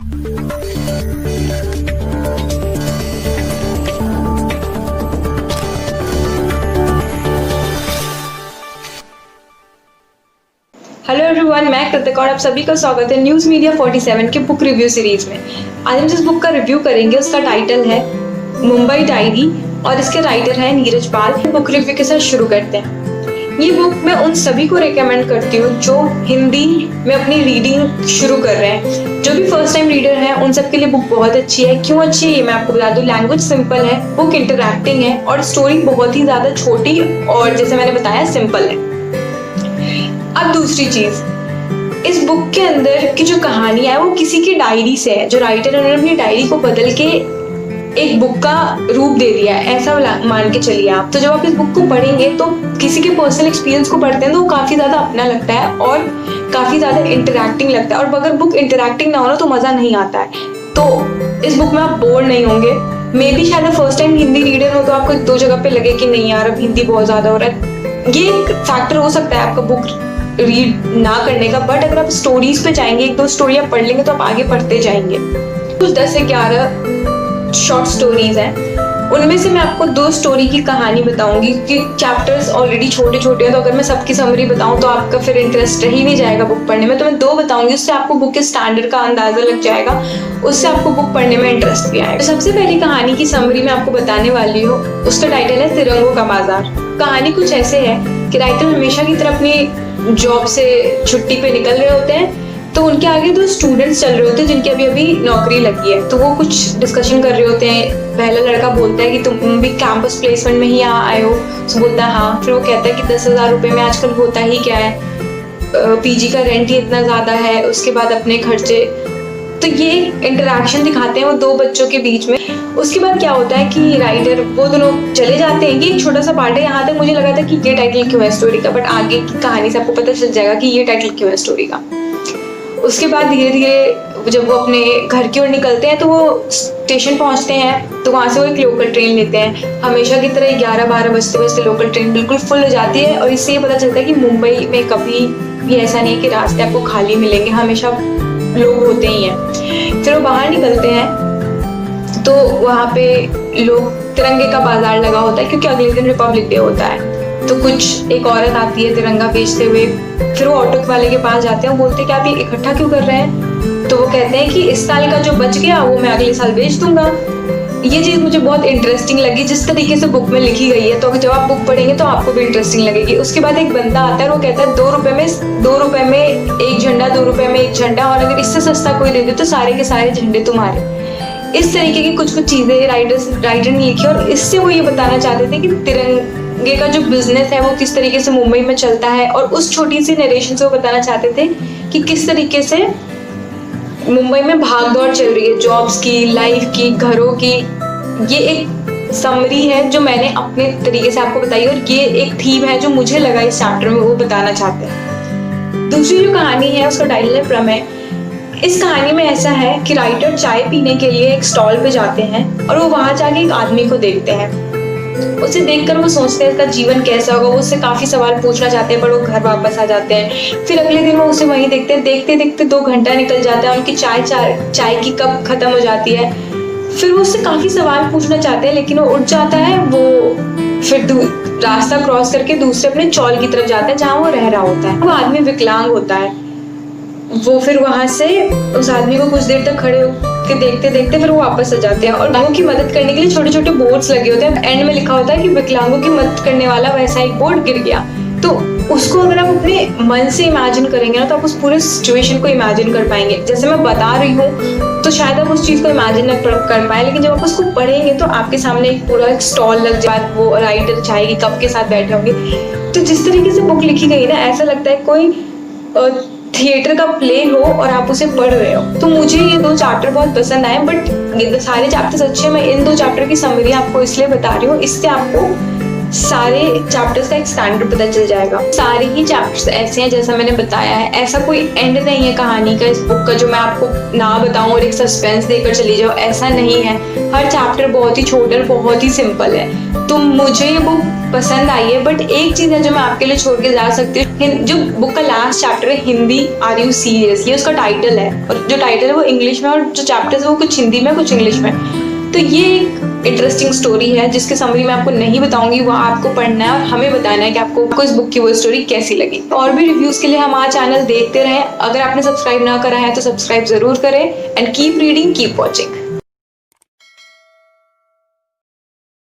Hello everyone, मैं कृतिका और आप सभी का स्वागत है न्यूज़ मीडिया 47 के बुक रिव्यू सीरीज में। आज हम जिस बुक का रिव्यू करेंगे उसका टाइटल है मुंबई डायरी और इसके राइटर हैं नीरज पाल। बुक रिव्यू के साथ शुरू करते हैं। ये बुक मैं उन सभी को रेकमेंड करती हूँ जो हिंदी में अपनी रीडिंग शुरू कर रहे हैं। जो भी फर्स्ट टाइम रीडर हैं उन सब के लिए बुक बहुत अच्छी है। क्यों अच्छी है ये मैं आपको बता दूं। लैंग्वेज सिंपल है, बुक इंटरैक्टिंग है और स्टोरी बहुत ही ज्यादा छोटी और जैसे मैंने बताया सिंपल है। अब दूसरी चीज, इस बुक के अंदर की जो कहानी है वो किसी की डायरी से है। जो राइटर ने अपनी डायरी को बदल के एक बुक का रूप दे दिया है, ऐसा मान के चलिए आप। तो जब आप इस बुक को पढ़ेंगे तो किसी के पर्सनल एक्सपीरियंस को पढ़ते हैं तो वो काफी ज्यादा अपना लगता है और काफी ज्यादा इंटरैक्टिंग लगता है। और अगर बुक इंटरैक्टिंग ना हो ना तो मजा नहीं आता है। तो इस बुक में आप बोर नहीं होंगे। मे बी शायद फर्स्ट टाइम हिंदी रीडर हो तो आपको दो जगह पे लगे कि नहीं यार अब हिंदी बहुत ज्यादा हो रहा है। ये एक फैक्टर हो सकता है आपका बुक रीड ना करने का। बट अगर आप स्टोरीज पे जाएंगे, एक दो स्टोरी आप पढ़ लेंगे तो आप आगे पढ़ते जाएंगे। कुछ 10 से 11 शॉर्ट स्टोरीज हैं। उनमें से मैं आपको 2 स्टोरी की कहानी बताऊंगी क्योंकि चैप्टर्स ऑलरेडी छोटे छोटे हैं। तो अगर मैं सबकी समरी बताऊं तो आपका फिर इंटरेस्ट रह ही नहीं जाएगा बुक पढ़ने में। तो मैं 2 बताऊंगी, उससे आपको बुक के स्टैंडर्ड का अंदाजा लग जाएगा, उससे आपको बुक पढ़ने में इंटरेस्ट भी आएगा। तो सबसे पहली कहानी की समरी मैं आपको बताने वाली हूँ। उसका टाइटल है तिरंगों का बाजार। कहानी कुछ ऐसे है कि राइटर हमेशा की तरह अपनी जॉब से छुट्टी पे निकल रहे होते हैं। तो उनके आगे 2 स्टूडेंट्स चल रहे होते हैं जिनकी अभी अभी नौकरी लगी है। तो वो कुछ डिस्कशन कर रहे होते हैं। पहला लड़का बोलता है कि तुम भी कैंपस प्लेसमेंट में ही यहाँ आए हो। तो बोलता है हाँ। फिर वो कहता है कि 10,000 रुपये में आजकल होता ही क्या है, पीजी का रेंट ही इतना ज़्यादा है, उसके बाद अपने खर्चे। तो ये इंटरेक्शन दिखाते हैं वो 2 बच्चों के बीच में। उसके बाद क्या होता है कि राइटर वो दोनों चले जाते हैं। ये एक छोटा सा पार्ट है। यहाँ तक मुझे लगा था कि ये टाइटल क्यों है स्टोरी का, बट आगे की कहानी से आपको पता चल जाएगा कि ये टाइटल क्यों है स्टोरी का। उसके बाद धीरे धीरे जब वो अपने घर की ओर निकलते हैं तो वो स्टेशन पहुंचते हैं। तो वहाँ से वो एक लोकल ट्रेन लेते हैं। हमेशा की तरह 11-12 बजते बजते लोकल ट्रेन बिल्कुल फुल हो जाती है। और इससे ये पता चलता है कि मुंबई में कभी भी ऐसा नहीं है कि रास्ते आपको खाली मिलेंगे, हमेशा लोग होते ही हैं। फिर वो बाहर निकलते हैं तो वहाँ पे लोग तिरंगे का बाजार लगा होता है क्योंकि अगले दिन रिपब्लिक डे होता है। तो कुछ एक औरत आती है तिरंगा बेचते हुए। फिर वो ऑटो वाले के पास जाते हैं। वो बोलते हैं कि आप ये इकट्ठा क्यों कर रहे हैं। तो वो कहते हैं कि इस साल का जो बच गया वो मैं अगले साल बेच दूंगा। ये चीज़ मुझे बहुत इंटरेस्टिंग लगी जिस तरीके से बुक में लिखी गई है। तो जब आप बुक पढ़ेंगे तो आपको भी इंटरेस्टिंग लगेगी। उसके बाद एक बंदा आता है और वो कहता है 2 रुपए में एक झंडा, 2 रुपए में एक झंडा, और अगर इससे सस्ता कोई दे दे तो सारे के सारे झंडे तुम्हारे। इस तरीके की कुछ चीज़ें राइटर ने लिखी और इससे वो ये बताना चाहते थे कि तिरंगे का जो बिजनेस है वो किस तरीके से मुंबई में चलता है। और उस छोटी सी नरेशन से वो बताना चाहते थे कि किस तरीके से मुंबई में भाग दौड़ चल रही है, जॉब्स की, लाइफ की, घरों की। ये एक समरी है जो मैंने अपने तरीके से आपको बताई और ये एक थीम है जो मुझे लगा इस चैप्टर में वो बताना चाहते हैं। दूसरी जो कहानी है उसका टाइटल है प्रमेय। इस कहानी में ऐसा है कि राइटर चाय पीने के लिए एक स्टॉल पे जाते हैं और वो वहां जाके एक आदमी को देखते हैं। उसे देखकर वो सोचते हैं इसका जीवन कैसा होगा। वो उससे काफी सवाल पूछना चाहते हैं पर वो घर वापस आ जाते हैं। फिर अगले दिन वो उसे वहीं देखते हैं। देखते देखते 2 घंटा निकल जाता है। उनकी चाय की कप खत्म हो जाती है। फिर वो उससे काफी सवाल पूछना चाहते हैं लेकिन वो उठ जाता है। वो फिर रास्ता क्रॉस करके दूसरे अपने चौल की तरफ जाता है जहाँ वो रह रहा होता है। वो आदमी विकलांग होता है। वो फिर वहां से उस आदमी को कुछ देर तक खड़े होकर देखते देखते फिर वो वापस आ जाते हैं। और लोगों की मदद करने के लिए छोटे छोटे बोर्ड्स लगे होते हैं। एंड में लिखा होता है कि विकलांगों की मदद करने वाला वैसा एक बोर्ड गिर गया। तो उसको अगर आप अपने मन से इमेजिन करेंगे ना तो आप उस पूरे सिचुएशन को इमेजिन कर पाएंगे। जैसे मैं बता रही हूँ तो शायद आप उस चीज को इमेजिन न कर पाए, लेकिन जब आप उसको पढ़ेंगे तो आपके सामने एक पूरा एक स्टॉल लग जाए। वो राइटर चाय की कप के साथ बैठे होंगे। तो जिस तरीके से बुक लिखी गई ना ऐसा लगता है कोई थिएटर का प्ले हो और आप उसे पढ़ रहे हो। तो मुझे ये 2 चैप्टर बहुत पसंद आए। बट ये सारे चैप्टर्स अच्छे। मैं इन 2 चैप्टर की समरी आपको इसलिए बता रही हूँ, इससे आपको सारे चैप्टर्स का एक स्टैंडर्ड पता चल जाएगा। सारे ही चैप्टर्स ऐसे हैं जैसा मैंने बताया है, ऐसा कोई एंड नहीं है कहानी का इस बुक का जो मैं आपको ना बताऊं और एक सस्पेंस देकर चली जाऊं, ऐसा नहीं है। हर चैप्टर बहुत ही छोटा और बहुत ही सिंपल है। तो मुझे ये बुक पसंद आई है, बट एक चीज है जो मैं आपके लिए छोड़ के जा सकती हूँ। जो बुक का लास्ट चैप्टर है, हिंदी आर यू सीरियस, ये उसका टाइटल है, और जो टाइटल है वो इंग्लिश में, और जो चैप्टर्स है वो कुछ हिंदी में कुछ इंग्लिश में। तो ये एक इंटरेस्टिंग स्टोरी है जिसके समरी मैं आपको नहीं बताऊंगी, वो आपको पढ़ना है और हमें बताना है कि आपको इस बुक की वो स्टोरी कैसी लगी। और भी रिव्यूज के लिए हमारा चैनल देखते रहें। अगर आपने सब्सक्राइब ना करा है तो सब्सक्राइब जरूर करें। And keep reading, keep watching.